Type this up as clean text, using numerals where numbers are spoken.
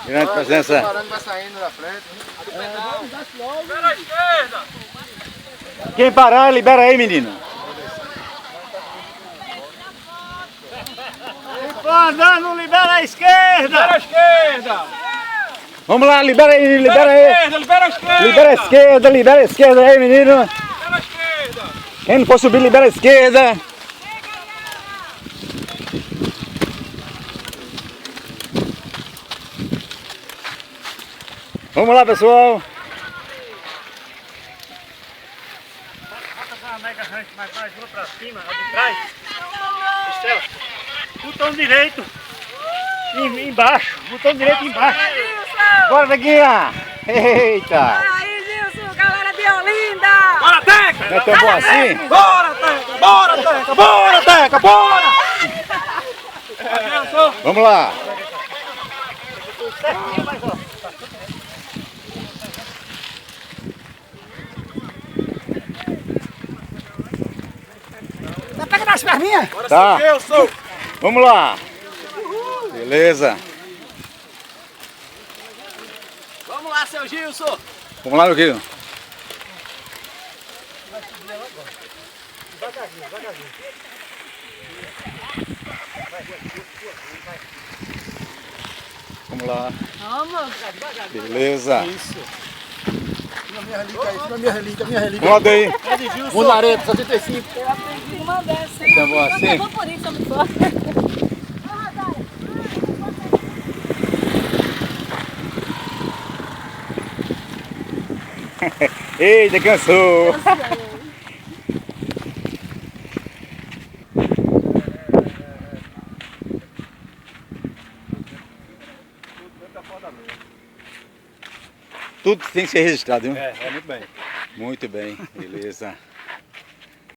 Grande presença. Vai saindo da frente. Libera a esquerda! Quem parar, libera aí, menino. Quem for andando, libera a esquerda! Libera a esquerda! Vamos lá, libera aí, libera aí. Libera a esquerda! Libera a esquerda aí, menino. Libera a esquerda! Quem não for subir, libera a esquerda. Vamos lá, pessoal. Mais uma pra cima, a de trás. Estela, botão direito embaixo, botão direito embaixo. Bora, Tequinha. Eita. Aí, Gilson, galera de Olinda! Bora, Teca! É tão bom assim? Bora, Teca! Bora, Teca! Bora, Teca! Bora! Vamos lá. Tá pegando as perninhas? Tá. Eu sou! Vamos lá. Beleza. Vamos lá, seu Gilson! Vamos lá, meu querido. Vamos lá. Vamos! Beleza. Minha relíquia. Roda aí. Munareta, 75. Eu aprendi uma dessa, hein? Tá bom assim? Eu vou por isso, eu me for. Eita, cansou. Tudo tem que ser registrado, viu? É muito bem. Muito bem, beleza.